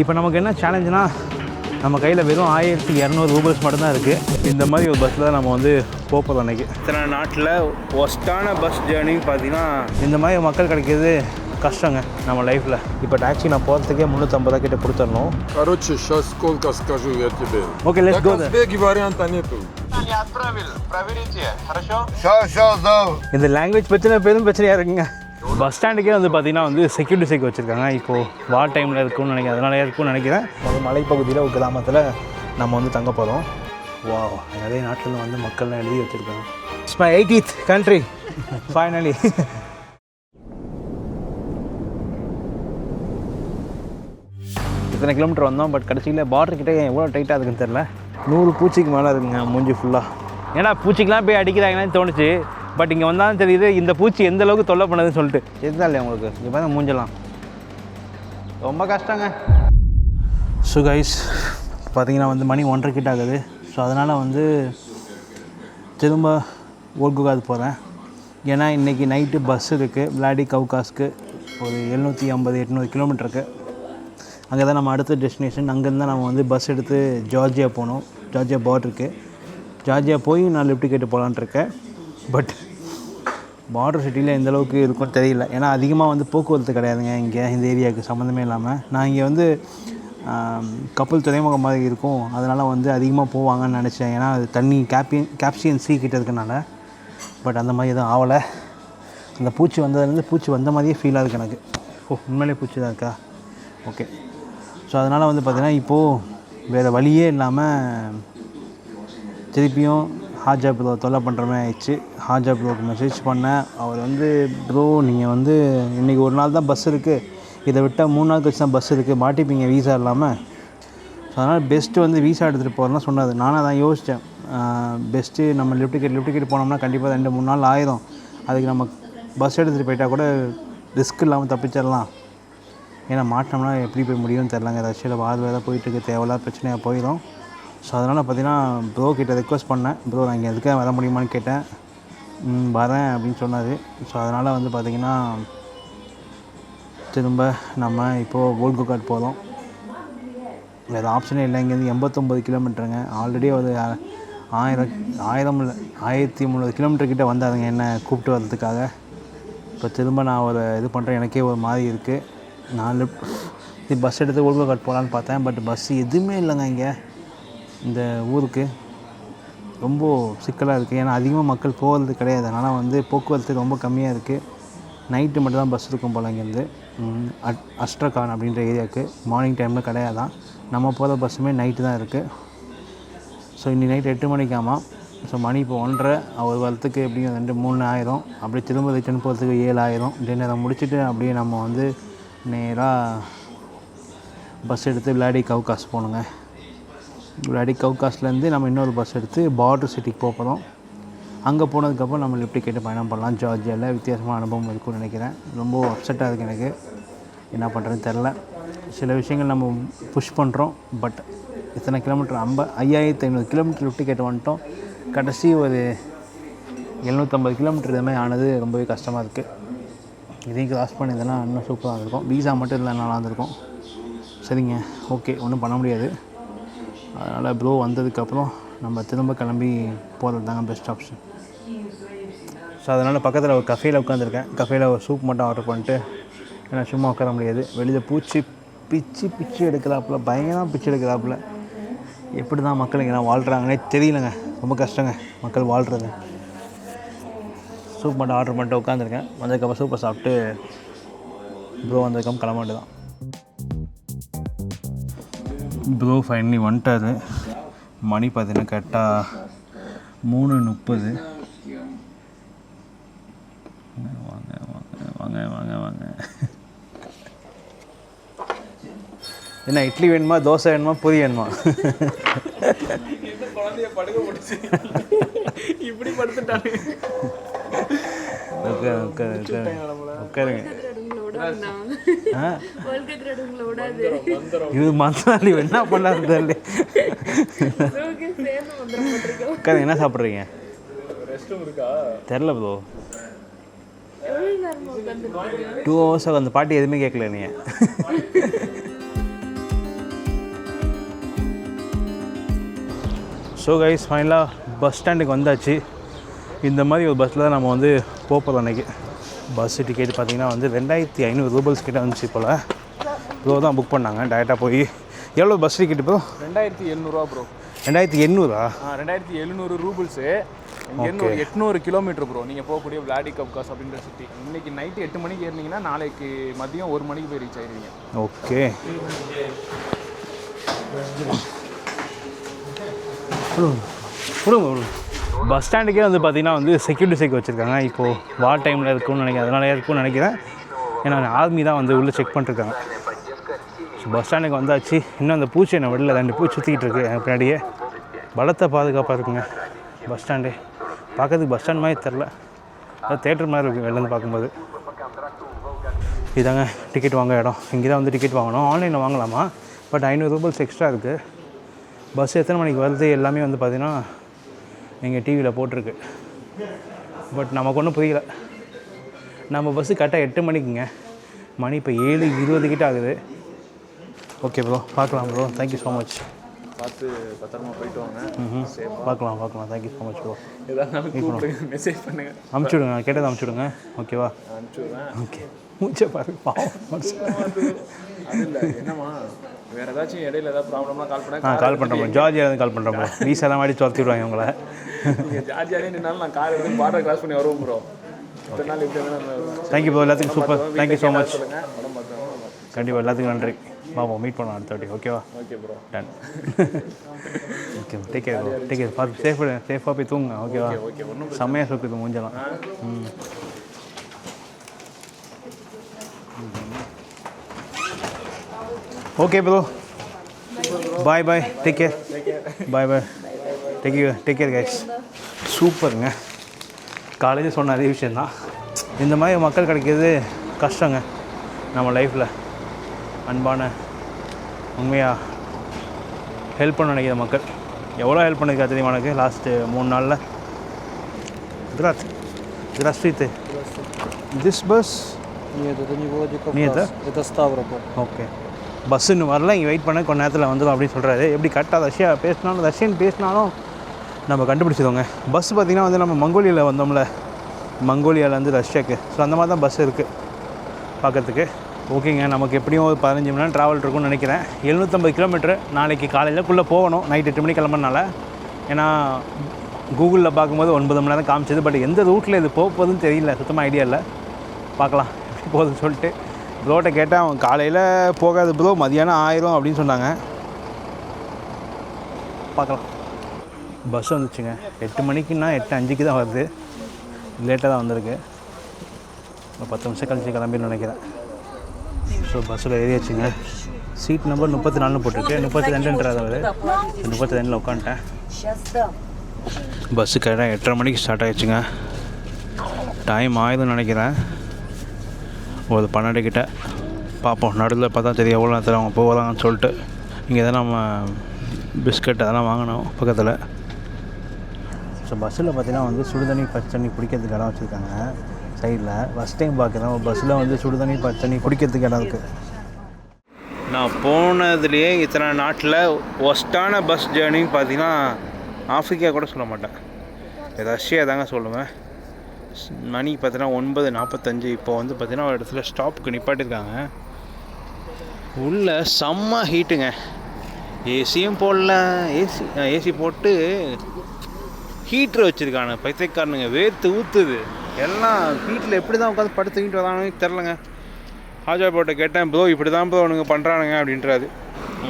இப்போ நமக்கு என்ன சேலஞ்சுனா நம்ம கையில் வெறும் 1200 ரூபீஸ் மட்டும்தான் இருக்குது. இந்த மாதிரி ஒரு பஸ்ஸில் நம்ம வந்து போகிறோம். அன்றைக்கி இத்தனை நாட்டில் ஒஸ்ட்டான பஸ் ஜேர்னி பார்த்தீங்கன்னா இந்த மாதிரி மக்கள் கிடைக்கிறது கஷ்டங்க நம்ம லைஃப்பில். இப்போ டாக்ஸி நான் போகிறதுக்கே 350 கிட்ட கொடுத்துடணும். Короче, сейчас сколько скажу я тебе. Okay, let's go there. Казбеги варианта нету. Не отправил, проверите, хорошо? இந்த லாங்குவேஜ் பிரச்சனை பெரும் பிரச்சனையாக இருக்குங்க. பஸ் ஸ்டாண்டுக்கே வந்து பார்த்திங்கன்னா வந்து செக்யூரிட்டி செக் வச்சுருக்காங்க. இப்போது வார் டைமில் இருக்குன்னு நினைக்கிறேன், அதனால இருக்குன்னு நினைக்கிறேன். ஒரு மலைப்பகுதியில் ஒரு கிராமத்தில் நம்ம வந்து தங்க போகிறோம். வா, நிறைய நாட்டில் வந்து மக்கள்லாம் எழுதி வச்சுருக்காங்க. It's my 80th country finally. இத்தனை கிலோமீட்டர் வந்தோம், பட் கடைசியில் பார்டர்கிட்ட எவ்வளோ டைட்டாக இருக்குன்னு தெரில. 100 பூச்சிக்கு மேலே இருக்குங்க மூஞ்சி ஃபுல்லாக. ஏன்னா பூச்சிக்கெலாம் போய் அடிக்கிறாங்கன்னு தோணுச்சு, பட் இங்கே வந்தாலும் தெரியுது இந்த பூச்சி எந்த அளவுக்கு தொல்லை பண்ணுதுன்னு சொல்லிட்டு. எதுதான் இல்லையா உங்களுக்கு இங்கே பார்த்தா மூஞ்சலாம் ரொம்ப கஷ்டங்க. ஸோ கைஸ் பார்த்தீங்கன்னா வந்து மணி 1:30 கிட்ட ஆகுது. ஸோ அதனால் வந்து திரும்ப ஓல்குகாது போகிறேன். ஏன்னா இன்றைக்கி நைட்டு பஸ் இருக்குது விளாடிகவுகாஸ்க்கு. ஒரு 750-800 கிலோமீட்டருக்கு. அங்கே தான் நம்ம அடுத்த டெஸ்டினேஷன். அங்கேருந்து தான் நம்ம வந்து பஸ் எடுத்து ஜார்ஜியா போகணும். ஜார்ஜியா பார்டருக்கு. ஜார்ஜியா போய் நான் லிஃப்ட் கேட்டு போகலான்ட்டு இருக்கேன். பட் பார்டர் சிட்டியில் எந்த அளவுக்கு இருக்கும்னு தெரியல. ஏன்னா அதிகமாக வந்து போக்குவரத்து கிடையாதுங்க இங்கே இந்த ஏரியாவுக்கு சம்மந்தமே இல்லாமல். நான் இங்கே வந்து கப்பல் துறைமுகம் மாதிரி இருக்கும், அதனால் வந்து அதிகமாக போவாங்கன்னு நினச்சேன். ஏன்னா அது தண்ணி கேப்சியன் சீ கிட்ட இருக்கனால. பட் அந்த மாதிரி எதுவும் ஆகலை. அந்த பூச்சி வந்ததுலேருந்து பூச்சி வந்த மாதிரியே ஃபீல் ஆகுது எனக்கு. உண்மையிலே பூச்சி தான் இருக்கா? ஓகே. ஸோ அதனால் வந்து பார்த்திங்கன்னா இப்போது வேறு வழியே இல்லாமல் திருப்பியும் ஹாஜா ப்ரோ தொல்லை பண்ணுற மாதிரி ஆயிடுச்சு. ஹாஜா ப்ரோவுக்கு மெசேஜ் பண்ணேன். அவர் வந்து ப்ரோ நீங்கள் வந்து இன்றைக்கி ஒரு நாள் தான் பஸ் இருக்குது, இதை விட்டால் 3 நாள் கழிச்சு தான் பஸ் இருக்குது, மாட்டிப்பீங்க வீசா இல்லாமல். ஸோ அதனால் பெஸ்ட்டு வந்து வீசா எடுத்துகிட்டு போகிறேன்னா சொன்னார். நானும் அதான் யோசித்தேன். பெஸ்ட்டு நம்ம லிஃப்ட் டிக்கெட் போனோம்னா கண்டிப்பாக 2-3 நாள் ஆயிரும். அதுக்கு நம்ம பஸ் எடுத்துகிட்டு போயிட்டால் கூட ரிஸ்க் இல்லாமல் தப்பிச்சிடலாம். ஏன்னா மாட்டினோம்னா எப்படி போய் முடியும்னு தெரிலங்க. ஏதாச்சும் வார் வேறு போயிட்டுருக்கு, தேவையில்லாத பிரச்சனையாக போயிடும். ஸோ அதனால் பார்த்திங்கன்னா ப்ரோ கிட்ட ரெக்வஸ்ட் பண்ணேன். ப்ரோ நான் இங்கே எதுக்காக வர முடியுமான்னு கேட்டேன். வரேன் அப்படின்னு சொன்னார். ஸோ அதனால் வந்து பார்த்திங்கன்னா திரும்ப நம்ம இப்போது ஓல்குகாட் போகிறோம். வேறு ஆப்ஷனே இல்லை. இங்கேருந்து 89 கிலோமீட்டருங்க. ஆல்ரெடி ஒரு 1300 கிலோமீட்டர் கிட்டே வந்தாருங்க என்னை கூப்பிட்டு வர்றதுக்காக. இப்போ திரும்ப நான் ஒரு இது பண்ணுறேன். எனக்கே ஒரு மாதிரி இருக்குது. நான் பஸ் எடுத்து ஓல்குகாட் போகலான்னு பார்த்தேன். பட் பஸ் எதுவுமே இல்லைங்க இங்கே இந்த ஊருக்கு. ரொம்ப சிக்கலாக இருக்குது. ஏன்னா அதிகமாக மக்கள் போகிறது கிடையாது. அதனால் வந்து போக்குவரத்து ரொம்ப கம்மியாக இருக்குது. நைட்டு மட்டும் தான் பஸ் இருக்கும் போல் இங்கேருந்து அஸ்ட்ரகான் அப்படின்ற ஏரியாவுக்கு. மார்னிங் டைமில் கிடையாதான். நம்ம போகிற பஸ்ஸுமே நைட்டு தான் இருக்குது. ஸோ இன்னைக்கு நைட்டு 8 மணிக்காமா. ஸோ மணி இப்போ 1:30. அவர் வரத்துக்கு எப்படியும் 2-3 ஆயிரும். அப்படியே திரும்ப ரிட்டர்ன் போகிறதுக்கு 7 ஆயிரும். டின்னரை முடிச்சுட்டு அப்படியே நம்ம வந்து நேராக பஸ் எடுத்து விளாடிகவுகாஸ் போகணுங்க. விளாடிகவுகாஸ்லேருந்து நம்ம இன்னொரு பஸ் எடுத்து பார்டர் சிட்டிக்கு போகிறோம். அங்கே போனதுக்கப்புறம் நம்ம லிஃப்ட் கேட்டு பயணம் பண்ணலாம். ஜார்ஜியாவில் வித்தியாசமான அனுபவம் இருக்கும்னு நினைக்கிறேன். ரொம்ப அப்செட்டாக இருக்குது எனக்கு. என்ன பண்ணுறதுன்னு தெரில. சில விஷயங்கள் நம்ம புஷ் பண்ணுறோம். பட் இத்தனை கிலோமீட்டர் 5500 கிலோமீட்டர் லிஃப்ட் கேட்டு வந்துட்டோம். கடைசி ஒரு 750 கிலோமீட்டர் இதுமாதிரி ஆனது ரொம்பவே கஷ்டமாக இருக்குது. இதையும் கிராஸ் பண்ணியதுன்னா இன்னும் சூப்பராக இருக்கும். வீசா மட்டும் இல்லை நல்லா இருந்திருக்கும். சரிங்க, ஓகே, ஒன்றும் பண்ண முடியாது. அதனால் ப்ரோ வந்ததுக்கப்புறம் நம்ம திரும்ப கிளம்பி போகிறது தாங்க பெஸ்ட் ஆப்ஷன். ஸோ அதனால் பக்கத்தில் ஒரு கஃபேயில் உட்காந்துருக்கேன். கஃபேயில் ஒரு சூப் மட்டும் ஆர்டர் பண்ணிட்டு, ஏன்னா சும்மா உட்கார முடியாது. வெளியில் பூச்சி பிச்சு எடுக்கிறாப்புல, பயங்கரமாக பிச்சு எடுக்கிறாப்புல. எப்படி தான் மக்கள் இங்கே வாழ்கிறாங்கன்னே தெரியலங்க. ரொம்ப கஷ்டங்க மக்கள் வாழ்கிறது. சூப் மட்டும் ஆர்டர் பண்ணிட்டு உட்காந்துருக்கேன். வந்ததுக்கப்புறம் சூப்பை சாப்பிட்டு ப்ரோ வந்ததுக்கப்புறம் கிளம்ப வேண்டியதான். ப்ரோ ஃபைனலி வந்துட்டார். மணி பார்த்தீங்கன்னா கரெக்டாக 3:30. வாங்க வாங்க வாங்க வாங்க வாங்க. என்ன இட்லி வேணுமா, தோசை வேணுமா, பூரி வேணுமா? குழந்தைய படுக்க முடிச்சு இப்படி படுத்துட்டாங்க. உட்காருங்க. இது மந்த்லி என்ன பண்ணாரு? உட்காருங்க. என்ன சாப்பிட்றீங்க? தெரில ப்ரோ. 2 hours அந்த பாட்டி எதுவுமே கேட்கல. நீங்கள் ஸோ கைஸ் ஃபைனலாக பஸ் ஸ்டாண்டுக்கு வந்தாச்சு. இந்த மாதிரி ஒரு பஸ்ஸில் தான் நம்ம வந்து போகிறோம் அன்றைக்கி. பஸ்ஸு டிக்கெட் பார்த்திங்கன்னா வந்து 2500 ரூபல்ஸ் கிட்டே வந்துச்சு போல். ப்ரோ தான் புக் பண்ணாங்க. டேரெக்டாக போய் எவ்வளோ பஸ் டிக்கெட் ப்ரோ? 2700 ப்ரோ. 2800? 2700 ரூபிள்ஸு. இங்கேருந்து ஒரு 800 கிலோமீட்டர் ப்ரோ நீங்கள் போகக்கூடிய விளாடிகவ்காஸ் அப்படின்ற சிட்டி. இன்றைக்கி நைட்டு 8 மணிக்கு ஏறினீங்கன்னா நாளைக்கு மதியம் 1 மணிக்கு போய் ரீச் ஆகிடுவீங்க. ஓகே. பஸ் ஸ்டாண்டுக்கே வந்து பார்த்திங்கன்னா வந்து செக்யூரிட்டி செக் வச்சுருக்காங்க. இப்போது வார் டைமில் இருக்குன்னு நினைக்கிறேன், அதனால இருக்குன்னு நினைக்கிறேன். ஏன்னா ஆர்மி தான் வந்து உள்ளே செக் பண்ணிருக்காங்க. ஸோ பஸ் ஸ்டாண்டுக்கு வந்தாச்சு. இன்னும் அந்த பூச்சி என்ன வெளில 2 பூச்சி சுற்றிக்கிட்டு இருக்குது எனக்கு பின்னாடியே. பலத்தை பாதுகாப்பாக இருக்குங்க பஸ் ஸ்டாண்டு. பார்க்கறதுக்கு பஸ் ஸ்டாண்ட் மாதிரி தெரில, அது தேட்டர் மாதிரி இருக்குது வெளிலேருந்து பார்க்கும்போது. இதாங்க டிக்கெட் வாங்க இடம். இங்கே தான் வந்து டிக்கெட் வாங்கணும். ஆன்லைனில் வாங்கலாமா, பட் 500 ரூபாய்ஸ் எக்ஸ்ட்ரா இருக்குது. பஸ் எத்தனை மணிக்கு வருது எல்லாமே வந்து பார்த்திங்கன்னா எங்கள் டிவியில் போட்டிருக்கு. பட் நமக்கு ஒன்றும் புரியல. நம்ம பஸ்ஸு கரெக்டாக 8 மணிக்குங்க. மணி இப்போ 7:20 கிட்ட ஆகுது. ஓகே ப்ரோ, பார்க்கலாம் ப்ரோ. Thank you so much. பார்த்து பத்திரமா போயிட்டு வாங்க. பார்க்கலாம். Thank you so much bro. ஏதாவது மெசேஜ் பண்ணுங்கள், அனுப்பிச்சுடுங்க. கேட்டதை அனுப்பிச்சுடுங்க. ஓகேவா? அனுப்பிச்சுடுவேன். ஓகே. மூச்சை பாரு பாவம். அது இல்லை என்னம்மா, வேறு ஏதாச்சும் இடையில ஏதாவது ப்ராப்ளம்னா கால் பண்ண கால் பண்ணுறோம். ஜார்ஜியாலேருந்து கால் பண்ணுறோம் ப்ரோ. வீசெல்லாம் மாடி துரத்தி விடுவாங்க உங்களை. நீங்கள் ஜார்ஜியாலே நின்னாலும் நான் கார் எடுத்து பார்டர் கிராஸ் பண்ணி வருவோம் ப்ரோ. இத்தனை நாள் இப்படி தேங்க்யூ ப்ரோ. எல்லாத்துக்கும் சூப்பர். Thank you so much. சொல்லுங்கள். உடம்பு பார்த்துக்கோங்க. கண்டிப்பாக எல்லாத்துக்கும் நன்றி. பாப்போம், மீட் பண்ணலாம் அடுத்த வாட்டி. ஓகேவா? Okay bro, done. Okay, take care bro. Take care. பார்த்து சேஃபாக போய் தூங்குங்க. ஓகேவா? ஓகே. ஒன்றும் செம்மையாக சுற்றுது மூஞ்சலாம். Okay bro, bye bye. Take care. Bye bye. Take care guys. சூப்பருங்க. காலேஜ் சொன்ன அதே விஷயந்தான். இந்த மாதிரி மக்கள் கிடைக்கிறது கஷ்டங்க நம்ம லைஃப்பில். அன்பான உண்மையாக ஹெல்ப் பண்ண நினைக்கிற மக்கள் எவ்வளோ ஹெல்ப் பண்ணியிருக்கா தெரியுமா எனக்கு லாஸ்ட்டு 3 நாளில். Здравствуйте. This bus? Нет, это не Владикавказ. Нет, да? Это Ставрополь. ஓகே. பஸ் இன்னும் வரல, இங்கே வெயிட் பண்ண கொஞ்ச நேரத்தில் வந்துடும் அப்படின்னு சொல்கிறாரு. எப்படி கரெக்டாக ரஷ்யன் பேசினாலும் நம்ம கண்டுபிடிச்சிடுவோங்க. பஸ் பார்த்திங்கன்னா வந்து நம்ம மங்கோலியாவில் வந்தோம்ல, மங்கோலியாவிலேருந்து ரஷ்யாவுக்கு. ஸோ அந்த மாதிரி தான் பஸ் இருக்குது பார்க்குறதுக்கு. ஓகேங்க, நமக்கு எப்படியும் ஒரு 15 மணி நேரம் ட்ராவல் இருக்கும்னு நினைக்கிறேன். 750 கிலோமீட்டர். நாளைக்கு காலையிலக்குள்ளே போகணும், நைட் 8 மணிக்கு கிளம்புறனால. ஏன்னா கூகுளில் பார்க்கும்போது 9 மணி நேரம் காமிச்சது. பட் எந்த ரூட்டில் இது போகுதுன்னு தெரியல, சுத்தமாக ஐடியா இல்லை. பார்க்கலாம் எப்படி போகுதுன்னு சொல்லிட்டு. ப்ரோட்ட கேட்டால் அவன் காலையில் போகாது ப்ரோ, மதியானம் 1000 அப்படின்னு சொன்னாங்க. பார்க்கலாம். பஸ் வந்துச்சுங்க. 8 மணிக்குன்னா 8:05 தான் வருது. லேட்டாக தான் வந்திருக்கு. ஒரு 10 நிமிஷம் கழிச்சு கிளம்பின்னு நினைக்கிறேன். ஸோ பஸ்ஸில் ஏறியாச்சுங்க. சீட் நம்பர் 34 போட்டிருக்கு. 32ன்றது 32ல் உட்காந்துட்டேன். பஸ்ஸு கரெக்டாக 8:30 மணிக்கு ஸ்டார்ட் ஆகிடுச்சுங்க. டைம் ஆயுதுன்னு நினைக்கிறேன், ஒரு 12 கிட்ட. பார்ப்போம், நடுவில் பார்த்தா தெரியும் எவ்வளோ நேரத்தில் அவங்க போகலான்னு சொல்லிட்டு. இங்கே தான் நம்ம பிஸ்கட் அதெல்லாம் வாங்கினோம் பக்கத்தில். ஸோ பஸ்ஸில் பார்த்தீங்கன்னா வந்து சுடுதண்ணி பச்சண்ணி குடிக்கிறதுக்கு இடம் வச்சுருக்காங்க சைடில். ஃபஸ்ட் டைம் பார்க்குறேன் பஸ்ஸில் வந்து சுடுதண்ணி பச்சண்ணி குடிக்கிறதுக்கு இடம் இருக்குது. நான் போனதுலேயே இத்தனை நாட்டில் ஒஸ்ட்டான பஸ் ஜேர்னின்னு பார்த்தீங்கன்னா ஆஃப்ரிக்கா கூட சொல்ல மாட்டேன், ரஷ்யா தாங்க சொல்லுவேன். மணி பார்த்தீங்கன்னா 9:45. இப்போ வந்து பார்த்தீங்கன்னா ஒரு இடத்துல ஸ்டாப்புக்கு நிப்பாட்டிருக்காங்க. உள்ள செம்ம ஹீட்டுங்க. ஏசியும் போடல. ஏசி போட்டு ஹீட்ரு வச்சுருக்காங்க பைத்தியக்காரனுங்க. வேர்த்து ஊற்றுது எல்லாம். வீட்டில் எப்படி தான் உட்காந்து படுத்து தூங்கிட்டு வரானு தெரிலங்க. ஹாஜா போட்ட கேட்டேன், ப்ரோ இப்படி தான் ப்ரோ அவனுங்க பண்ணுறானுங்க அப்படின்றாரு.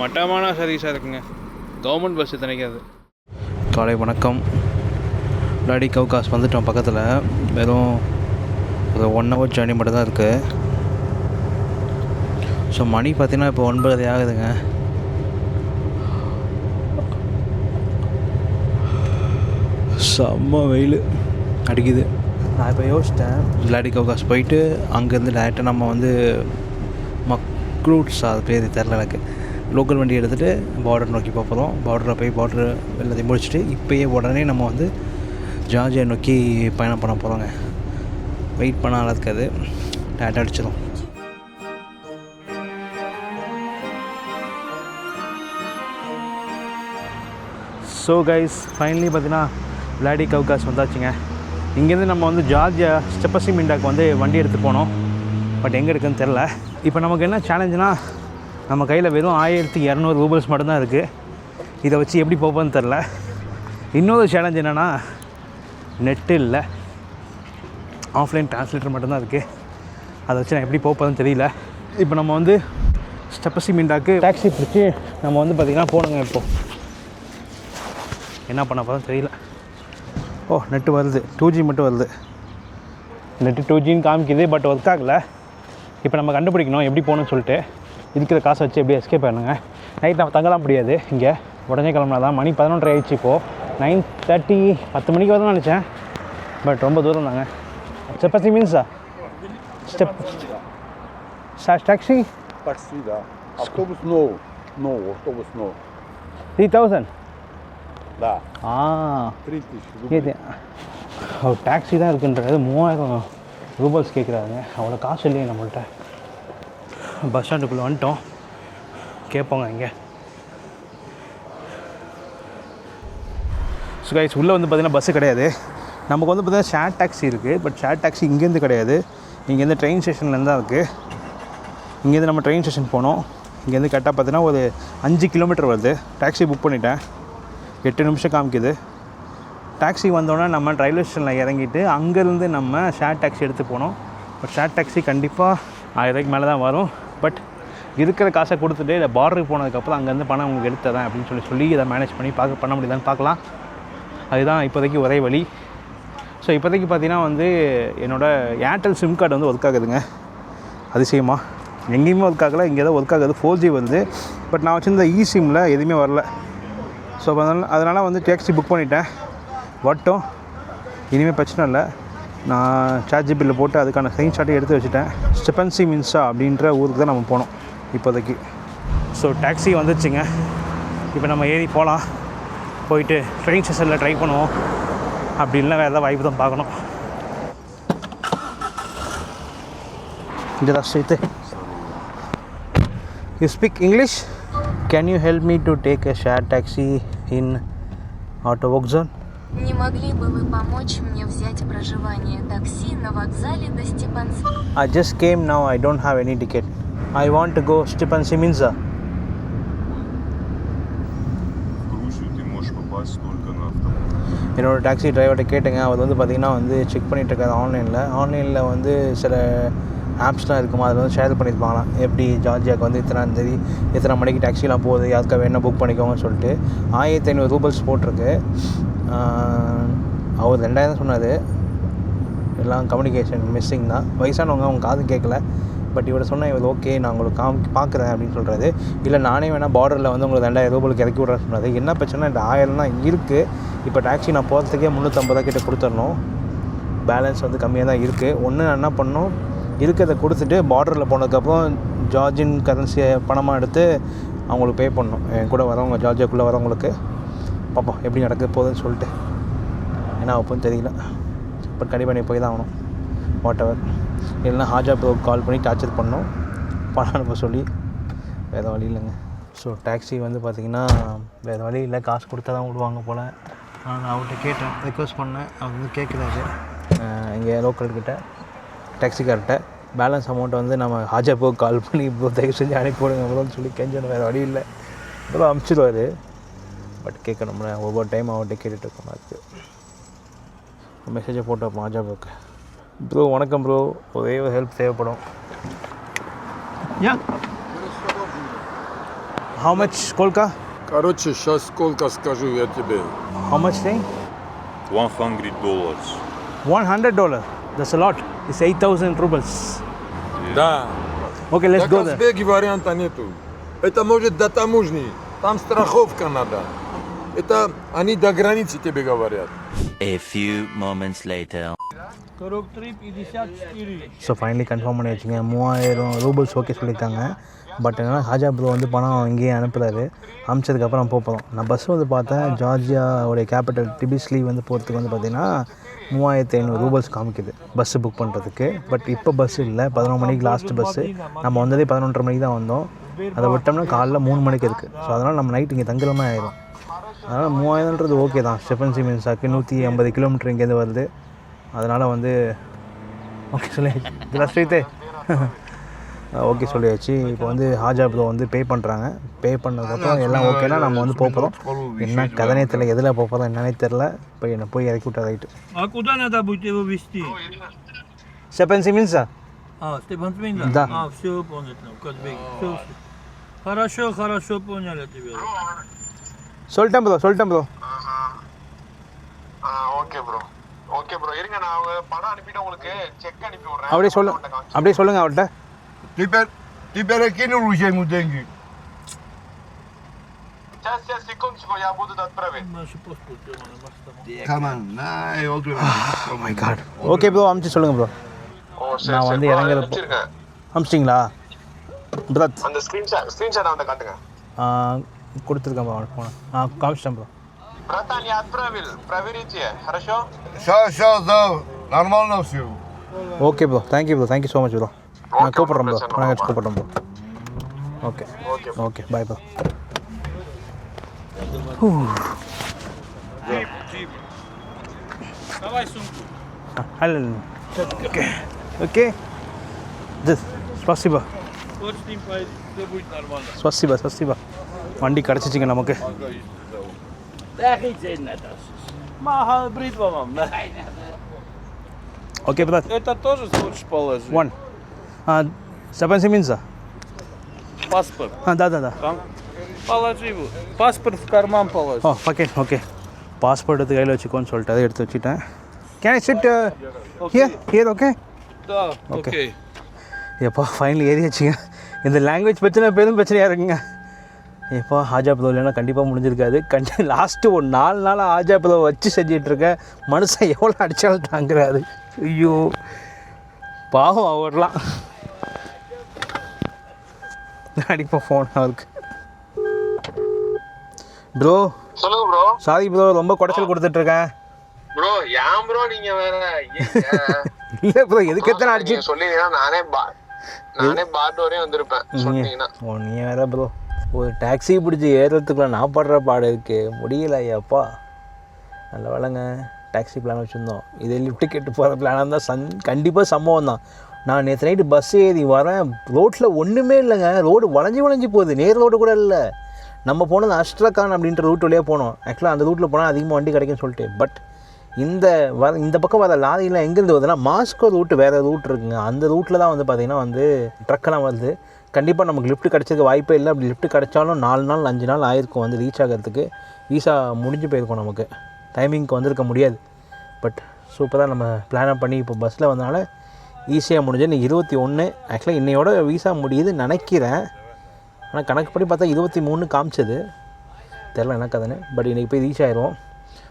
மட்டமான சர்வீஸாக இருக்குங்க, கவர்மெண்ட் பஸ்ஸு தினைக்காது. காலை வணக்கம். விளாடிகவ்காஸ் வந்துட்டோம் பக்கத்தில். வெறும் ஒரு 1 ஹவர் ஜேர்னி மட்டும் தான் இருக்குது. ஸோ மணி பார்த்திங்கன்னா இப்போ 9:30 ஆகுதுங்க. செம்ம வெயில் அடிக்குது. நான் இப்போ யோசித்தேன், விளாடிகவ்காஸ் போயிட்டு அங்கேருந்து டேரெக்டாக நம்ம வந்து மக்ரூட்ஸ், அது பேர் தெரில எனக்கு, லோக்கல் வண்டி எடுத்துகிட்டு பார்டர் நோக்கி போகிறோம். பார்டரில் போய் பார்டர் எல்லாத்தையும் முடிச்சுட்டு இப்போயே உடனே நம்ம வந்து ஜார்ஜியா நோக்கி பயணம் பண்ண போகிறோங்க. வெயிட் பண்ண அளவுக்காது, டேரெக்டாக அடிச்சிடும். ஸோ கைஸ் ஃபைனலி பார்த்தீங்கன்னா விளாடி கவுகாஸ் வந்தாச்சுங்க. இங்கேருந்து நம்ம வந்து ஜார்ஜியா ஸ்டெப்பசிமிண்டாக்கு வந்து வண்டி எடுத்து போனோம். பட் எங்கே இருக்குதுன்னு தெரில. இப்போ நமக்கு என்ன சேலஞ்சுனால் நம்ம கையில் வெறும் 1200 ரூபல்ஸ் மட்டும்தான் இருக்குது. இதை வச்சு எப்படி போப்போன்னு தெரில. இன்னொரு சேலஞ்ச் என்னென்னா நெட்டு இல்லை, ஆஃப்லைன் ட்ரான்ஸ்லேட்டர் மட்டும்தான் இருக்குது. அதை வச்சு நான் எப்படி போப்போன்னு தெரியல. இப்போ நம்ம வந்து ஸ்டெப்பசிமிண்டாக்கு டாக்ஸி பிடிச்சி நம்ம வந்து பார்த்திங்கன்னா போகணுங்க. இப்போது என்ன பண்ண போகிறோம் தெரியல. ஓ நெட்டு வருது, 2G மட்டும் வருது. நெட்டு 2Gன்னு காமிக்குது, பட் ஒர்க் ஆகலை. இப்போ நம்ம கண்டுபிடிக்கணும் எப்படி போகணும்னு சொல்லிட்டு. இருக்கிற காசை வச்சு எப்படி எஸ்கேப் ஆகணுங்க. நைட் நம்ம தங்கலாம் முடியாது, இங்கே உடனே கிளம்புனா தான். மணி 11:30 ஆயிடுச்சு. இப்போது 9:30 10 மணிக்கு வருதுன்னு நினச்சேன். பட் ரொம்ப தூரம் தாங்க. ஸ்டெப்பசி மீன்ஸா டாக்ஸி Такси, да. Автобус no. No, автобус no. 3000. Да. 3000 3000 рублей. அவர் டாக்ஸி தான் இருக்குன்றது 3000 ரூபாய்ஸ் கேட்குறாங்க. அவ்வளோ காசு இல்லையே நம்மள்கிட்ட. பஸ் ஸ்டாண்டுக்குள்ளே வந்துட்டோம். கேட்போங்க இங்கே. ஸோ கைஸ் உள்ளே வந்து பார்த்திங்கன்னா பஸ்ஸு கிடையாது. நமக்கு வந்து பார்த்திங்கன்னா ஷேர் டாக்ஸி இருக்குது. பட் ஷேர் டாக்ஸி இங்கேருந்து கிடையாது, இங்கேருந்து ட்ரெயின் ஸ்டேஷன்லேருந்து தான் இருக்குது. இங்கேருந்து நம்ம ட்ரெயின் ஸ்டேஷன் போனோம். இங்கேருந்து கரெக்டாக பார்த்தீங்கன்னா ஒரு 5 கிலோமீட்டர் வருது. டாக்ஸி புக் பண்ணிட்டேன், 8 நிமிஷம் காமிக்குது. டாக்ஸி வந்தோடனே நம்ம ரயில்வே ஸ்டேஷனில் இறங்கிட்டு அங்கேருந்து நம்ம ஷேர் டாக்ஸி எடுத்து போனோம். பட் ஷேர் டாக்ஸி கண்டிப்பாக 1000 ரூபாய்க்கு மேலே தான் வரும். பட் இருக்கிற காசை கொடுத்துட்டு இல்லை பார்டருக்கு போனதுக்கப்புறம் அங்கேருந்து பணம் உங்களுக்கு எடுத்துறேன் அப்படின்னு சொல்லி இதை மேனேஜ் பண்ணி பண்ண முடியுதான்னு பார்க்கலாம். அதுதான் இப்போதைக்கு ஒரே வழி. ஸோ இப்போதைக்கு பார்த்தீங்கன்னா வந்து என்னோடய ஏர்டெல் சிம் கார்டு வந்து ஒர்க் ஆகுதுங்க. அதிசயமாக எங்கேயுமே ஒர்க் ஆகலை, இங்கே தான் ஒர்க் ஆகுது. 4G வருது. பட் நான் வச்சுருந்த சிம்மில் எதுவுமே வரல. ஸோ அதனால் வந்து டாக்ஸி புக் பண்ணிட்டேன். வட்டும் இனிமேல் பிரச்சனை இல்லை. நான் சார்ஜிபிளில் போட்டு அதுக்கான ஸ்க்ரீன்ஷாட்டை எடுத்து வச்சுட்டேன். ஸ்டெப்பசிமிண்டா அப்படின்ற ஊருக்கு தான் நம்ம போனோம் இப்போதைக்கு. ஸோ டாக்ஸி வந்துச்சுங்க. இப்போ நம்ம ஏறி போகலாம். போயிட்டு ட்ரெயின் ஸ்டேஷனில் ட்ரை பண்ணுவோம். அப்படி இல்லை வேறு ஏதாவது வாய்ப்பு தான் பார்க்கணும். Jada straight. You speak English? Can you help me to take a shared taxi in Auto Vokzal? Не могли бы вы помочь мне взять проживание такси на вокзале до Степанцева? I just came now. I don't have any ticket. I want to go Stepan Siminza. В Грузию ты можешь попасть только на автомобиле. என்னோடய taxi டிரைவர்கிட்ட கேட்டேங்க. அவர் வந்து பார்த்திங்கன்னா வந்து check பண்ணிகிட்ருக்காரு ஆன்லைனில் வந்து சில ஆப்ஸ்லாம் இருக்குமா, அதில் வந்து ஷேர் பண்ணியிருப்பாங்களாம். எப்படி ஜார்ஜியாவுக்கு வந்து இத்தனை மணிக்கு டாக்ஸிலாம் போகுது, யாருக்காக வேணால் புக் பண்ணிக்கோங்கன்னு சொல்லிட்டு 1500 ரூபல்ஸ் போட்டிருக்கு. அவர் 2000 சொன்னார். எல்லாம் கம்யூனிகேஷன் மிஸ்ஸிங் தான். வயசானவங்க அவங்க காது கேட்கல. பட் இவரை சொன்னால் இவர் ஓகே நான் உங்களுக்கு பார்க்குறேன் அப்படின்னு சொல்கிறது. இல்லை நானே வேணால் பார்டரில் வந்து உங்களுக்கு 2000 ரூபாய்க்கு இறக்கி விட்றேன்னு சொன்னார். என்ன பிரச்சனை, இந்த 1000 தான் இருக்குது. இப்போ டாக்ஸி நான் போகிறதுக்கே 350 கிட்ட கொடுத்துடணும். பேலன்ஸ் வந்து கம்மியாக தான் இருக்குது. ஒன்று நான் என்ன பண்ணணும், இருக்கிறத கொடுத்துட்டு பார்டரில் போனதுக்கப்புறம் ஜார்ஜின் கரன்சியை பணமாக எடுத்து அவங்களுக்கு பே பண்ணணும். என் கூட வரவங்க ஜார்ஜியாக்குள்ளே வரவங்களுக்கு. பார்ப்போம் எப்படி நடக்க போகுதுன்னு சொல்லிட்டு. ஏன்னா அப்போன்னு தெரியல. பட் கண்டிப்பாக நீ போய் தான் ஆகணும். What ever. இல்லைன்னா ஹாஜா ப்ரோக்கு கால் பண்ணி டார்ச்சர் பண்ணோம், பணம் அனுப்ப சொல்லி. வேறு வழி இல்லைங்க. ஸோ டாக்ஸி வந்து பார்த்திங்கன்னா வேறு வழி இல்லை, காசு கொடுத்தா தான் விடுவாங்க போல். நான் அவர்கிட்ட கேட்டேன், ரெக்வஸ்ட் பண்ணேன். அவர் வந்து கேட்குறாரு இங்கே லோக்கல்கிட்ட டாக்ஸிக்கார்ட்ட பேலன்ஸ் அமௌண்ட்டை வந்து நம்ம ஹாஜா ப்ரோக்கு கால் பண்ணி இப்போ தயவு செஞ்சு அனுப்பிவிடுங்க ப்ரோன்னு சொல்லி கெஞ்சணும். வேறு வழி இல்லை. ப்ரோ அனுப்பிச்சிடுவார். பட் கேட்கணும்ல, ஒவ்வொரு டைம் அவர்கிட்ட கேட்டுட்டு இருக்க மாதிரி இருக்குது. மெசேஜை போட்டு வைப்போம் ஹாஜா ப்ரோக்கு. ப்ரோ வணக்கம் ப்ரோ, ஒரே ஒரு ஹெல்ப் தேவைப்படும். How much Kolka? Короче, сейчас сколько скажу я тебе. How much thing? $100. $100. That's a lot. It's 8,000 rubles. Да. Okay, let's Так go there. в Узбеке варианта нету. Это может до таможни. Там страховка надо. Это они до границы тебе говорят. A few moments later. So finally confirm பண்ணி வச்சுங்க. 3000 ரூபல்ஸ் ஓகே சொல்லியிருக்காங்க. பட் என்னன்னா ஹாஜா ப்ரோ வந்து பணம் இங்கேயே அனுப்புகிறாரு. அனுப்பிச்சதுக்கப்புறம் போகிறோம். நான் பஸ் வந்து பார்த்தேன், ஜார்ஜியாவுடைய கேபிட்டல் டிபிஸ்லி வந்து போகிறதுக்கு வந்து பார்த்திங்கன்னா 3500 ரூபல்ஸ் காமிக்குது பஸ்ஸு புக் பண்ணுறதுக்கு. பட் இப்போ பஸ் இல்லை, 11 மணிக்கு லாஸ்ட்டு பஸ்ஸு. நம்ம வந்ததே 11:30 மணிக்கு தான் வந்தோம். அதை விட்டோம்னா காலைல 3 மணிக்கு இருக்குது. ஸோ அதனால் நம்ம நைட் இங்கே தங்குற மாதிரி ஆயிடும். அதனால் 3000ன்றது ஓகே தான். ஸ்டெஃபன் சிமென்ஸாக்கு 150 கிலோமீட்டர் இங்கேருந்து வருது. அதனால் வந்து ஓகே சொல்லியாச்சு. இதெல்லாம் ஸ்ட்ரீட்டே ஓகே சொல்லியாச்சு. இப்போ வந்து ஹாஜா ப்ரோ வந்து பே பண்ணுறாங்க. பே பண்ணதுக்கப்புறம் எல்லாம் ஓகேனா நம்ம வந்து போகிறோம். என்ன கதனே தெரியல, எதில் போகிறோம் என்னன்னே தெரில. இப்போ என்னை போய் இறக்கி விட்டா ரைட்டு. А куда надо будет его везти? ஸ்டெஃபன் சிமென்ஸா? Степан Цвинда? Да. Все понятно, в Казбеке. Хорошо, хорошо поняли тебя. சொல்லிட்டேன் bro. Okay bro. Okay bro, இருங்க நான் அவங்க பணம் அனுப்பிட்டு உங்களுக்கு செக் அனுப்பி விடுறேன். அப்படியே சொல்லுங்க அவர்கிட்ட. Теперь кинул уже ему деньги. Сейчас, секундочку, я буду отправить. Наши паспорты, Come on, oh my god. Okay bro, அமுச்சு சொல்லுங்க ப்ரோ. ஓ சரி, நான் வந்து இறங்குறப்போ அனுப்பிச்சிருக்கேன். அமுச்சிட்டிங்களா பிரத்? அந்த ஸ்கிரீன்ஷாட் அவன்கிட்ட காட்டுங்க. கொடுத்துருக்கேன் ப்ரோ அவனுக்கு ஃபோனை. காமிச்சிட்டேன் bro. Братан, я отправил. Проверите, хорошо? Сейчас, да, нормально все. Okay bro, thank you bro, thank you so much bro. நான் கூப்பிட்றேன் ப்ரோ, நான் கூப்பிட்றேன் bro. Okay okay, bye bro. Давай сумку. Hello. Okay ஸ்பசிபா. Очень пойдет, все будет нормально. ஸ்பசிபா. வண்டி கிடச்சிச்சிங்க நமக்கு. Махал бритва вам, да? ஓகே பிரத். Это тоже лучше положить. ஒன் ஸ்டெஃபன் சிமென்ஸா? Паспорт. да. Там положи его. Паспорт в карман положи. ஓகே பாஸ்போர்ட் எடுத்து கையில் வச்சுக்கோன்னு சொல்லிட்டு அதை எடுத்து வச்சுட்டேன். Can I sit here? Okay Да, Okay. окей. எப்பா ஃபைனல் ஏறியாச்சுங்க. இந்த லாங்குவேஜ் பிரச்சனை பெரும் பிரச்சனையாக இருக்குங்க. எப்பா ஹாஜா ப்ரோ இல்லைன்னா கண்டிப்பாக முடிஞ்சிருக்காது. லாஸ்ட்டு ஒரு 4 நாளாக ஹாஜா ப்ரோ வச்சு செஞ்சிட்ருக்கேன். மனுஷன் எவ்வளோ அடித்தாலும் தாங்குறாரு. ஐயோ பாவம் அவர்லாம். அடிப்போம் ஃபோன் அவருக்கு. ப்ரோ சொல்லுங்க ப்ரோ. சாரி ப்ரோ, ரொம்ப குடைச்சல் கொடுத்துட்ருக்கேன். ப்ரோ ஏன் ப்ரோ நீங்க வேற இல்லை ப்ரோ, எதுக்கு எத்தனை அடிச்சு சொன்னீங்கன்னா நானே பாட் வரையும் வந்திருப்பேன் சொன்னீங்கன்னா. நீ வேற ப்ரோ, ஒரு டாக்ஸி பிடிச்சி ஏறுறதுக்குள்ள நான் படுற பாடு இருக்குது. முடியல ஐயாப்பா. நல்ல வேலைங்க டாக்ஸி பிளான் வச்சுருந்தோம். இதே லிஃப்ட்டு கேட்டு போகிற பிளானாக இருந்தால் கண்டிப்பாக சம்பவம் தான். நான் நேற்று நைட்டு பஸ் ஏறி வரேன், ரோட்டில் ஒன்றுமே இல்லைங்க. ரோடு வளைஞ்சி போகுது. நேர் ரோடு கூட இல்லை. நம்ம போனது அஷ்ட்ரகான் அப்படின்ற ரூட் வழியாக போனோம். ஆக்சுவலாக அந்த ரூட்டில் போனால் அதிகமாக வண்டி கிடைக்குன்னு சொல்லிட்டு. பட் இந்த பக்கம் வர லாரிலாம் எங்கேருந்து வருதுன்னா மாஸ்கோ ரூட்டு, வேறு ரூட் இருக்குங்க. அந்த ரூட்டில் தான் வந்து பார்த்திங்கன்னா வந்து ட்ரக்கெல்லாம் வருது. கண்டிப்பாக நமக்கு லிஃப்ட் கிடச்சதுக்கு வாய்ப்பே இல்லை. அப்படி லிஃப்ட் கிடச்சாலும் 4 நாள் 5 நாள் ஆயிருக்கும் வந்து ரீச் ஆகிறதுக்கு. வீசா முடிஞ்சு போயிருக்கோம், நமக்கு டைமிங்க்கு வந்திருக்க முடியாது. பட் சூப்பராக நம்ம பிளானாக பண்ணி இப்போ பஸ்ஸில் வந்தனால ஈஸியாக முடிஞ்சு. இன்றைக்கி 21. ஆக்சுவலாக இன்னையோட வீசா முடியுதுன்னு நினைக்கிறேன். ஆனால் கணக்குப்படி பார்த்தா 23 காமிச்சது. தெரில என்ன கதைன்னு. பட் இன்றைக்கி போய் ரீச் ஆயிடுவோம்.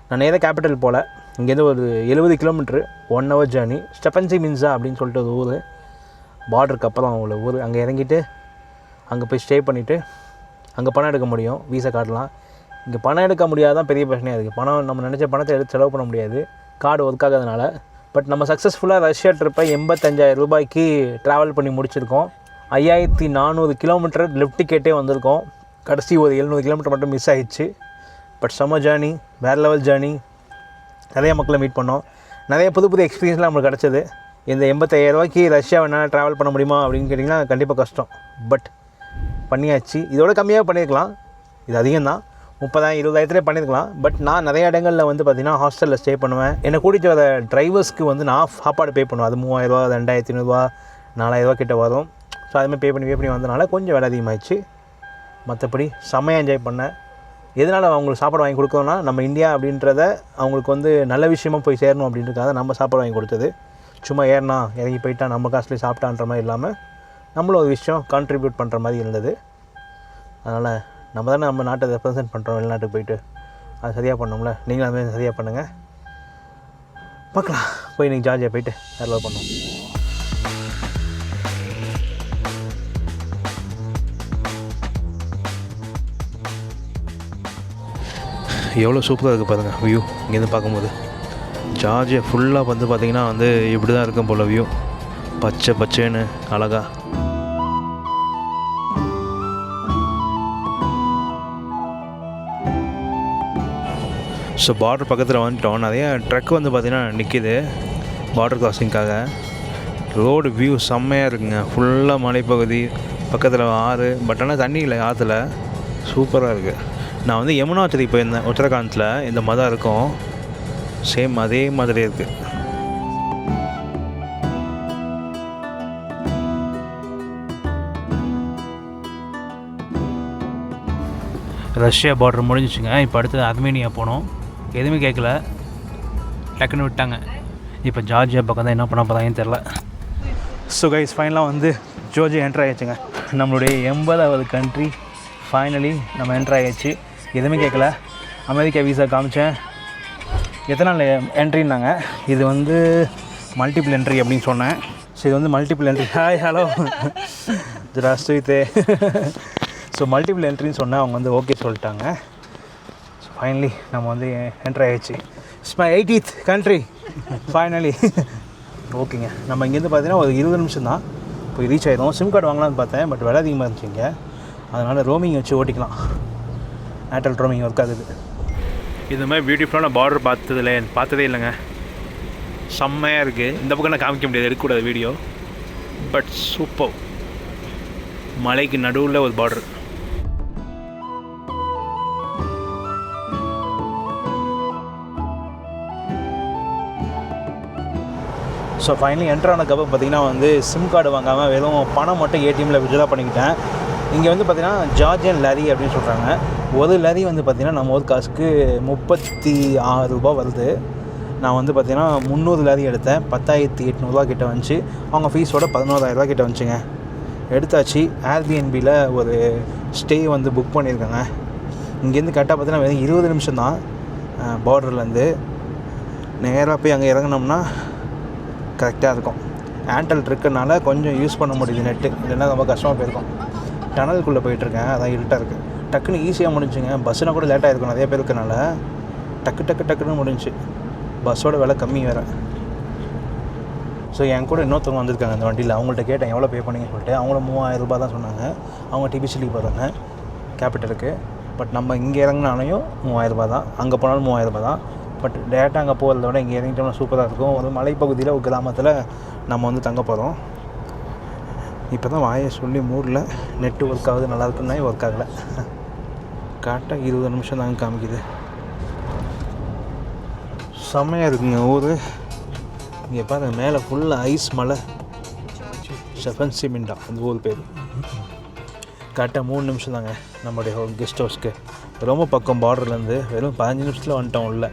நான் நேராக கேபிட்டல் போல். இங்கேருந்து ஒரு 70 கிலோமீட்ரு 1 ஹவர் ஜேர்னி. ஸ்டெஃபன் சிமென்ஸா அப்படின்னு சொல்லிட்டு ஒரு ஊர், பார்டருக்கு அப்புறம் அவங்கள ஊர். அங்கே இறங்கிட்டு அங்கே போய் ஸ்டே பண்ணிவிட்டு அங்கே பணம் எடுக்க முடியும், வீசா கார்டெலாம். இங்கே பணம் எடுக்க முடியாதான் பெரிய பிரச்சனையாக இருக்குது. பணம் நம்ம நினச்ச பணத்தை எடுத்து செலவு பண்ண முடியாது, கார்டு ஒர்க் ஆகாதனால. பட் நம்ம சக்ஸஸ்ஃபுல்லாக ரஷ்யா ட்ரிப்பை 85,000 ரூபாய்க்கு ட்ராவல் பண்ணி முடிச்சிருக்கோம். 5400 கிலோமீட்டர் லிஃப்ட் டிக்கெட்டே வந்திருக்கோம். கடைசி ஒரு 700 கிலோமீட்டர் மட்டும் மிஸ் ஆகிடுச்சு. பட் செம்ம ஜேர்னி, வேறு லெவல் ஜேர்னி. நிறைய மக்களை மீட் பண்ணோம். நிறைய புது எக்ஸ்பீரியன்ஸ்லாம் நம்மளுக்கு கிடச்சிது. இந்த 85,000 ரூபாய்க்கு ரஷ்யா வேணால் ட்ராவல் பண்ண முடியுமா அப்படின்னு கேட்டிங்கன்னா கண்டிப்பாக கஷ்டம். பட் பண்ணியாச்சு. இதோட கம்மியாக பண்ணியிருக்கலாம், இது அதிகம்தான். 30,000 20,000 பண்ணியிருக்கலாம். பட் நான் நிறைய இடங்களில் வந்து பார்த்திங்கன்னா ஹாஸ்டலில் ஸ்டே பண்ணுவேன். என்னை கூட்டிகிட்டு வர டிரைவர்ஸ்க்கு வந்து நான் சாப்பாடு பே பண்ணுவேன். அது 3,000 ரூபா, 2,500 ரூபா, 4,000 ரூபா கிட்ட வரும். ஸோ அதுமாதிரி பே பண்ணி வந்தனால கொஞ்சம் விலை அதிகமாகிடுச்சு. மற்றபடி செம்மையாக என்ஜாய் பண்ணேன். எதனால் அவங்களுக்கு சாப்பாடு வாங்கி கொடுக்கணும்னா, நம்ம இந்தியா அப்படின்றத அவங்களுக்கு வந்து நல்ல விஷயமாக போய் சேரணும் அப்படின்றதுக்காக நம்ம சாப்பாடு வாங்கி கொடுத்தது. சும்மா ஏறினா இறங்கி போயிட்டா நம்ம காசுலேயே சாப்பிட்டான்ற மாதிரி இல்லாமல் நம்மளும் ஒரு விஷயம் கான்ட்ரிபியூட் பண்ணுற மாதிரி இருந்தது. அதனால் நம்ம தானே நம்ம நாட்டை ரெப்ரசன்ட் பண்ணுறோம் வெளிநாட்டுக்கு போயிட்டு. அது சரியாக பண்ணோம்ல, நீங்களும் அதுமாதிரி சரியாக பண்ணுங்கள். பார்க்கலாம், போய் இன்றைக்கி ஜார்ஜியா போயிட்டு நல்லா பண்ணோம். எவ்வளோ சூப்பராக இருக்குது பாருங்கள் வியூ. இங்கேருந்து பார்க்கும்போது ஜார்ஜியா ஃபுல்லாக வந்து பார்த்திங்கன்னா வந்து இப்படி தான் இருக்கும் போல் வியூ. பச்சை பச்சைன்னு அழகா. ஸோ பார்டர் பக்கத்தில் வந்துட்டோம். நிறைய ட்ரக் வந்து பார்த்திங்கன்னா நிற்கிது பார்டர் கிராசிங்காக. ரோடு வியூ செம்மையாக இருக்குங்க. ஃபுல்லாக மலைப்பகுதி, பக்கத்தில் ஆறு, பட் ஆனால் தண்ணி இல்லை ஆற்றுல. சூப்பராக இருக்குது. நான் வந்து யமுனாத்திரி போயிருந்தேன் உத்தரகாண்டில், இந்த மாதிரி தான் இருக்கும். சேம் அதே மாதிரி இருக்குது. ரஷ்யா பார்டர் முடிஞ்சிச்சுங்க. இப்போ அடுத்தது அர்மேனியா போனோம். எதுவுமே கேட்கல, டக்குன்னு விட்டாங்க. இப்போ ஜார்ஜியா பக்கம் தான் என்ன பண்ண போகிறாங்கன்னு தெரில. ஸோ கைஸ் ஃபைனலாக வந்து ஜார்ஜியா என்ட்ரு ஆகிடுச்சுங்க. நம்மளுடைய 80வது கண்ட்ரி ஃபைனலி நம்ம என்ட்ரு ஆகிடுச்சு. எதுவுமே கேட்கல. அமெரிக்கா வீசா காமிச்சேன். எத்தனை நாள் என்ட்ரின்னாங்க. இது வந்து மல்டிபிள் என்ட்ரி அப்படின்னு சொன்னேன். ஸோ இது வந்து மல்டிபிள் என்ட்ரி. ஹாய் ஹலோ ஜராஸ்துவித்தே. ஸோ மல்டிபிள் என்ட்ரின்னு சொன்னேன். அவங்க வந்து ஓகே சொல்லிட்டாங்க. ஸோ ஃபைனலி நம்ம வந்து என்ட்ரு ஆகிடுச்சு. It's my 80th country finally. ஓகேங்க. நம்ம இங்கேருந்து பார்த்தீங்கன்னா ஒரு 20 நிமிஷம் தான் போய் ரீச் ஆகிடும். சிம் கார்டு வாங்கலாம்னு பார்த்தேன், பட் விலை அதிகமாக இருந்துச்சுங்க. அதனால் ரோமிங் வச்சு ஓட்டிக்கலாம். ஏர்டெல் ரோமிங் ஒர்க் ஆகுது. இது மாதிரி பியூட்டிஃபுல்லான பார்டர் பார்த்ததே இல்லைங்க. செம்மையாக இருக்குது. இந்த பக்கம் நான் காமிக்க முடியாது, எடுக்கக்கூடாது வீடியோ. But super. மலைக்கு நடுவில் ஒரு பார்டர். ஸோ ஃபைனலி என்ட்ரு ஆனதுக்கப்புறம் பார்த்திங்கன்னா வந்து சிம் கார்டு வாங்காமல் வெறும் பணம் மட்டும் ஏடிஎம்மில் வித்ட்ரா பண்ணிக்கிட்டேன். இங்கே வந்து பார்த்திங்கன்னா ஜார்ஜியன் லாரி அப்படின்னு சொல்கிறாங்க. ஒரு லாரி வந்து பார்த்திங்கன்னா நம்ம ஒரு காசுக்கு 36 ரூபா வருது. நான் வந்து பார்த்திங்கன்னா 300 லாரி எடுத்தேன். 10,800 கிட்ட வந்துச்சு. அவங்க ஃபீஸோட 11,000 கிட்ட வந்துச்சுங்க. எடுத்தாச்சு. ஏர்பிஎன்பியில் ஒரு ஸ்டே வந்து புக் பண்ணியிருக்காங்க. இங்கேருந்து கரெக்டாக பார்த்தீங்கன்னா வெறும் 20 நிமிஷம் தான் பார்டர்லேருந்து. நேராக போய் அங்கே இறங்கினோம்னா கரெக்டாக இருக்கும். ஏர்டெல் இருக்கிறனால கொஞ்சம் யூஸ் பண்ண முடியுது நெட்டு, இல்லைன்னா ரொம்ப கஷ்டமாக போயிருக்கும். டனலுக்குள்ளே போயிட்டுருக்கேன், அதான் இருட்டாக இருக்குது. டக்குன்னு ஈஸியாக முடிஞ்சுங்க. பஸ்ஸுனா கூட லேட்டாக இருக்கும், நிறைய பேர் இருக்கனால டக்குன்னு முடிஞ்சு. பஸ்ஸோட விலை கம்மி வேறு. ஸோ என் கூட இன்னொருத்தவங்க வந்திருக்காங்க அந்த வண்டியில். அவங்கள்ட்ட கேட்டேன் எவ்வளோ பே பண்ணிங்கன்னு சொல்லிட்டு. அவங்களும் 3000 ரூபா தான் சொன்னாங்க. அவங்க டிபிசிலி போகிறாங்க கேபிட்டலுக்கு. பட் நம்ம இங்கே இறங்கினாலையும் 3000 ரூபா தான், அங்கே போனாலும் 3000 ரூபா தான். பட் டேரெக்டாக அங்கே போகிறத விட இங்கே இறங்கிட்டோம்னா சூப்பராக இருக்கும். ஒரு மலைப்பகுதியில் ஒரு கிராமத்தில் நம்ம வந்து தங்க போகிறோம். இப்போ தான் வாயை சொல்லி மூடில் நெட்டு ஒர்க் ஆகுது, நல்லா இருக்குன்னா ஒர்க் ஆகலை. கரெக்டாக 20 நிமிஷம் தாங்க காமிக்குது. செம்மையாக இருக்குங்க ஊர். இங்கே பாருங்கள் மேலே ஃபுல்லாக ஐஸ் மலை. செஃபன் சிமிண்டா அந்த ஊர் பேர். கரெக்டாக 3 நிமிஷம் தாங்க நம்மளுடைய கெஸ்ட் ஹவுஸ்க்கு. ரொம்ப பக்கம் பார்டர்லேருந்து. வெறும் 15 நிமிஷத்தில் வந்துட்டோம் உள்ள.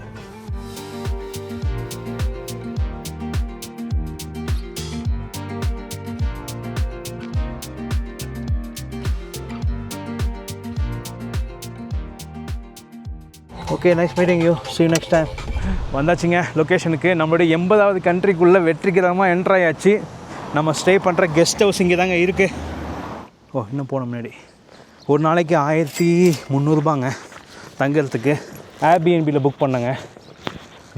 Okay, nice meeting you. see you next time. வந்தாச்சுங்க லொக்கேஷனுக்கு. நம்மளுடைய 80வது கண்ட்ரிக்குள்ளே வெற்றிகரமாக என்ட்ரு ஆயாச்சு. நம்ம ஸ்டே பண்ணுற கெஸ்ட் ஹவுஸ் இங்கே தாங்க இருக்குது. ஓ, இன்னும் போன முன்னாடி ஒரு நாளைக்கு 1300 ரூபாங்க தங்கிறதுக்கு. ஏர்பிஎன்பியில் புக் பண்ணேங்க.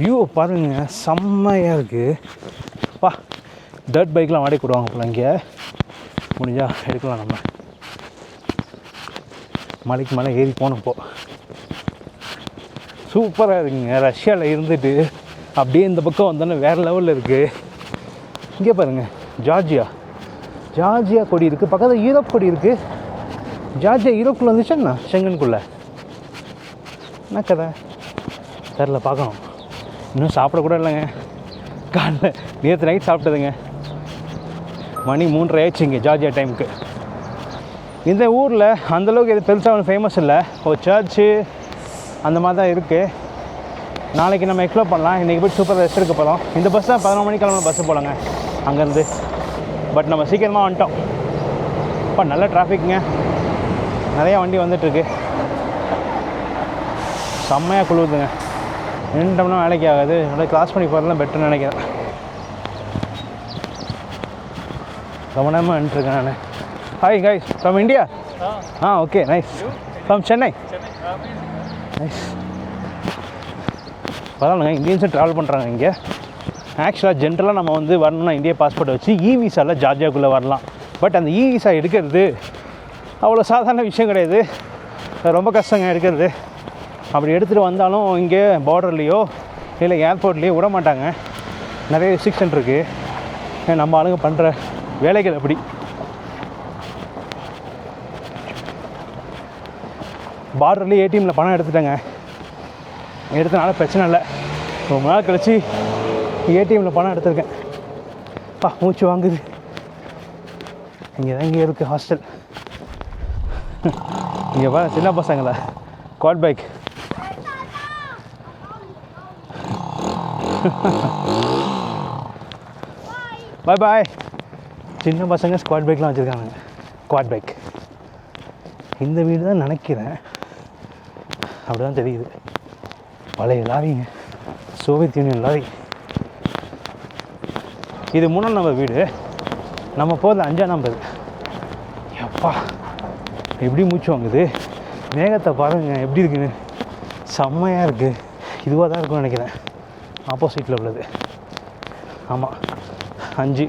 வியூ பாருங்க, செம்மையாக இருக்குது. பா, டர்ட் பைக்லாம் வாடகை கொடுவாங்க போல. இங்கே முடிஞ்சால் எடுக்கலாம். நம்ம மலைக்கு மலை ஏறி போனப்போ சூப்பராக இருக்குங்க. ரஷ்யாவில் இருந்துட்டு அப்படியே இந்த பக்கம் வந்தோன்னே வேறு லெவலில் இருக்குது. இங்கே பாருங்கள், ஜார்ஜியா கொடி இருக்குது. பக்கத்தில் யூரோப் கொடி இருக்குது. ஜார்ஜியா யூரோப்புக்குள்ளே வந்துச்சுன்னா ஷெங்கனுக்குள்ளே என்ன கதை தெரில, பார்க்கணும். இன்னும் சாப்பிடக்கூட இல்லைங்க. காலைல நேற்று நைட் சாப்பிட்டதுங்க. மணி 3:30 ஆயிடுச்சு இங்கே ஜார்ஜியா டைமுக்கு. இந்த ஊரில் அந்தளவுக்கு எது பெருசாக ஒன்று ஃபேமஸ் இல்லை. ஒரு சர்ச்சு அந்த மாதிரி தான் இருக்குது. நாளைக்கு நம்ம எக்ஸ்ப்ளோர் பண்ணலாம். இன்றைக்கி போய் சூப்பர் ரெஸ்ட் எடுக்க போகிறோம். இந்த பஸ் தான் 11 மணிக்கு கிளம்புன பஸ்ஸு போகலாங்க அங்கேருந்து. பட் நம்ம சீக்கிரமாக வந்துட்டோம். இப்போ நல்ல டிராஃபிக்குங்க, நிறையா வண்டி வந்துட்டுருக்கு. செம்மையாக குளிருதுங்க. நின்றுட்டோம்னா வேலைக்கு ஆகாது. நல்லா கிராஸ் பண்ணி போகிறதுலாம் பெட்டர்னு நினைக்கிறேன். ரொம்ப நேரமாக நின்றுருக்கேன் நான். Hi guys, from India? Okay, nice. From Chennai? Nice. பரவாயில்லைங்க, இந்தியன்ஸும் ட்ராவல் பண்ணுறாங்க இங்கே. ஆக்சுவலாக ஜென்ரலாக நம்ம வந்து வரணும்னா இந்தியா பாஸ்போர்ட் வச்சு விசாவில் ஜார்ஜியாக்குள்ளே வரலாம். பட் அந்த விசா எடுக்கிறது அவ்வளோ சாதாரண விஷயம் கிடையாது. ரொம்ப கஷ்டங்க எடுக்கிறது. அப்படி எடுத்துகிட்டு வந்தாலும் இங்கே பார்டர்லேயோ இல்லை ஏர்போர்ட்லேயோ விட மாட்டாங்க. நிறைய ரெஸ்ட்ரிக்ஷன் இருக்குது. நம்ம ஆளுங்க பண்ணுற வேலைகள் அப்படி. பார்டர்லேயே ஏடிஎம்மில் பணம் எடுத்துட்டேங்க. எடுத்தனால பிரச்சனை இல்லை. ரொம்ப நாள் கழிச்சு ஏடிஎம்மில் பணம் எடுத்திருக்கேன். மூச்சு வாங்குது. இங்கே தான் இங்கே இருக்குது ஹாஸ்டல். இங்கே பாரு சின்ன பசங்களா குவாட் பைக். பாய் பாய். சின்ன பசங்க ஸ்குவாட் பைக்லாம் வச்சுருக்காங்க. Quad bike. இந்த வீடு தான் நினைக்கிறேன். அப்படி தான் தெரியுது. பழைய லாரிங்க, சோவியத் யூனியன் லாரி. இது 3ஆம் நம்பர் வீடு. நம்ம போகிறது 5ஆம் நம்பர். எப்பா எப்படி மூச்சு வாங்குது. மேகத்தை பாருங்க எப்படி இருக்குன்னு. செம்மையாக இருக்குது. இதுவாக தான் இருக்கும்னு நினைக்கிறேன். ஆப்போசிட்டில் உள்ளது. ஆமாம் 5.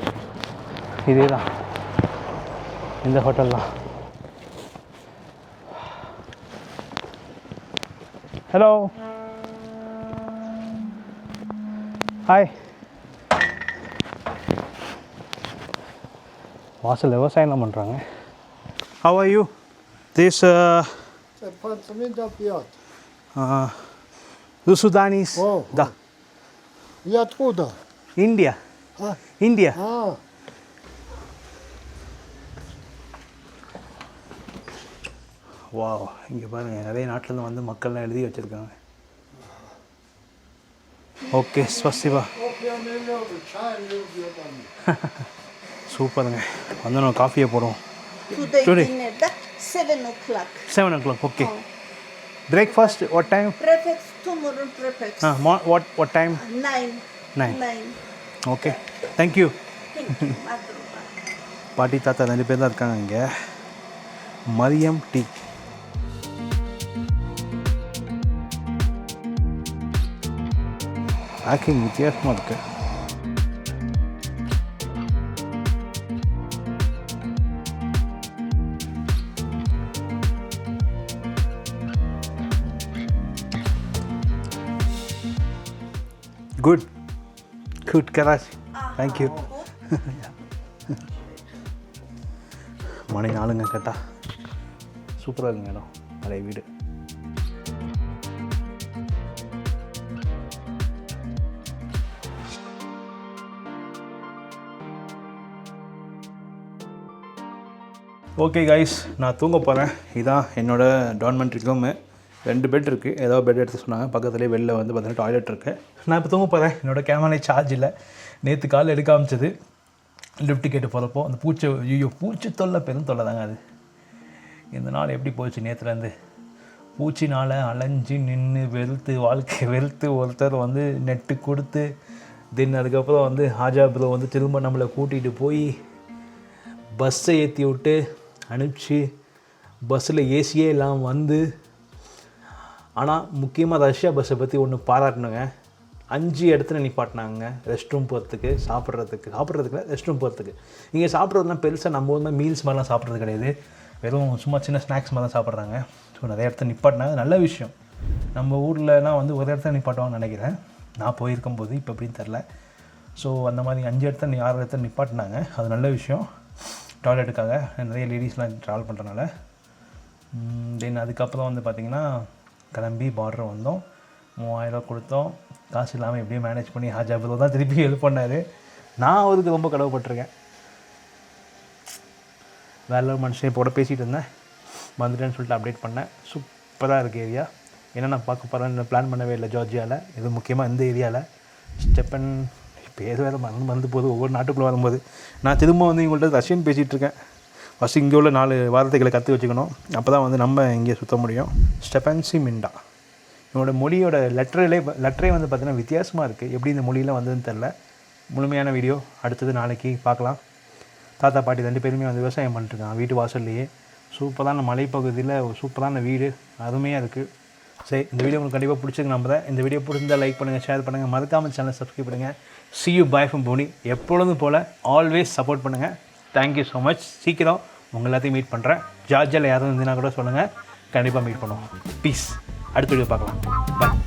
இதே தான் இந்த ஹோட்டல் தான். Hello hi. வாசல் விவசாயம்லாம் பண்ணுறாங்க. How are you? This Sudanese. Oh. Да. И откуда? Индия. А? Индия. Wow. இங்கே பாருங்கள் நிறைய நாட்டிலேருந்து வந்து மக்கள்லாம் எழுதி வச்சுருக்காங்க. ஓகே ஸ்வஸ்திவா. சூப்பருங்க. வந்து நம்ம காஃபியை போடுவோம். Today dinner, 7 o'clock. 7 o'clock, okay. Breakfast, what time? Breakfast, tomorrow breakfast. What time? 9. 9. Okay, thank you. பாட்டி தாத்தா 2 பேர் தான் இருக்காங்க இங்கே. மரியம் டீ. பேக்கிங் வித்தியாசமாக இருக்குது. குட் கராச்சி. தேங்க்யூ. மணி 4ங்க கேட்டா. சூப்பராக இருக்குங்க இடம். பழைய வீடு. ஓகே கைஸ், நான் தூங்க போகிறேன். இதான் என்னோடய டார்மெண்ட்ரி ரூமு. 2 பெட் இருக்குது. ஏதோ பெட் எடுத்து சொன்னாங்க. பக்கத்துலேயே வெளில வந்து பார்த்தீங்கன்னா டாய்லெட் இருக்குது. நான் இப்போ தூங்க போகிறேன். என்னோடய கேமரா சார்ஜ் இல்லை. நேற்று காலையில் எடுக்க ஆரம்பிச்சது. லிஃப்ட் கேட்டு போகிறப்போ அந்த பூச்சி தொல்லை பெரும் தொல்லை தாங்க அது. இந்த நாள் எப்படி போச்சு நேற்றுலேருந்து. பூச்சினால் அலைஞ்சி நின்று வாழ்க்கை வெறுத்து ஒருத்தர் வந்து நெட்டு கொடுத்து தென் அதுக்கப்புறம் வந்து ஹாஜா ப்ரோ வந்து திரும்ப நம்மளை கூட்டிகிட்டு போய் பஸ்ஸை ஏற்றி விட்டு அனுப்பிச்சி பஸ்ஸில் ஏசியே இல்லாமல் வந்து. ஆனால் முக்கியமாக ரஷ்யா பஸ்ஸை பற்றி ஒன்று பாராட்டணுங்க. 5 இடத்துல நிப்பாட்டினாங்க ரெஸ்ட் ரூம் போகிறதுக்கு, சாப்பிட்றதுக்கு ரெஸ்ட் ரூம் போகிறதுக்கு. இங்கே சாப்பிட்றதுலாம் பெருசாக நம்ம ஊரில் மீல்ஸ் மாதிரிலாம் சாப்பிட்றது கிடையாது. வெறும் சும்மா சின்ன ஸ்நாக்ஸ் மாதிரி தான் சாப்பிட்றாங்க. ஸோ நிறைய இடத்துல நிப்பாட்டினாங்க. நல்ல விஷயம். நம்ம ஊர்லலாம் வந்து ஒரு இடத்துல நிப்பாட்டுவாங்கன்னு நினைக்கிறேன் நான் போயிருக்கும்போது. இப்போ எப்படின்னு தெரில. ஸோ அந்த மாதிரி 5 இடத்துல 6 இடத்துல நிப்பாட்டினாங்க. அது நல்ல விஷயம். டாய்லெட்டுக்காக நிறைய லேடிஸ்லாம் ட்ராவல் பண்ணுறனால. தென் அதுக்கப்புறம் வந்து பார்த்திங்கன்னா கிளம்பி பார்டர் வந்தோம். 3000 கொடுத்தோம். காசு இல்லாமல் எப்படியும் மேனேஜ் பண்ணி ஹாஜா ப்ரோ தான் திருப்பி ஹெல்ப் பண்ணார். நான் அவருக்கு ரொம்ப கடவுப்பட்டிருக்கேன். வேற மனுஷன் இப்போ கூட பேசிகிட்டு இருந்தேன். வந்துட்டேன்னு சொல்லிட்டு அப்டேட் பண்ணேன். சூப்பராக இருக்குது ஏரியா. ஏன்னா நான் பார்க்க போகிறேன்னு பிளான் பண்ணவே இல்லை ஜார்ஜியாவில். இது முக்கியமாக இந்த ஏரியாவில் ஸ்டெப்பன் பேர் வேறு மறந்து போகுது ஒவ்வொரு நாட்டுக்குள்ளே வரும்போது. நான் திரும்ப வந்து இவங்கள்ட்ட ரஷ்யன் பேசிகிட்ருக்கேன். ஃபஸ்ட்டு இங்கே உள்ள 4 வார்த்தைகளை கற்று வச்சுக்கணும். அப்போ தான் வந்து நம்ம இங்கே சுற்ற முடியும். ஸ்டெபன்சி மிண்டா இவனோட மொழியோட லெட்டரே வந்து பார்த்திங்கன்னா வித்தியாசமாக இருக்குது. எப்படி இந்த மொழியில் வந்ததுன்னு தெரில. முழுமையான வீடியோ அடுத்தது நாளைக்கு பார்க்கலாம். தாத்தா பாட்டி 2 பேருமே வந்து விவசாயம் பண்ணிட்டுருக்காங்க வீட்டு வாசல்லையே. சூப்பரான மலைப்பகுதியில் சூப்பரான வீடு, அருமையாக இருக்குது. சரி, இந்த வீடியோ உங்களுக்கு கண்டிப்பாக பிடிச்சிருக்கு நம்புறேன். இந்த வீடியோ பிடிச்சிருந்தால் லைக் பண்ணுங்கள், ஷேர் பண்ணுங்கள், மறக்காமல் சேனல் சப்ஸ்கிரைப் பண்ணுங்கள். See you bye from போனி. எப்பொழுதும் போல் ஆல்வேஸ் சப்போர்ட் பண்ணுங்கள். Thank you so much. சீக்கிரம் உங்கள் எல்லாத்தையும் மீட் பண்ணுறேன். ஜார்ஜியாவில் யாரும் இருந்தீங்கன்னா கூட சொல்லுங்கள். கண்டிப்பாக மீட் பண்ணுவோம். பீஸ். அடுத்த வீடியோ பார்க்கலாம். பாய்.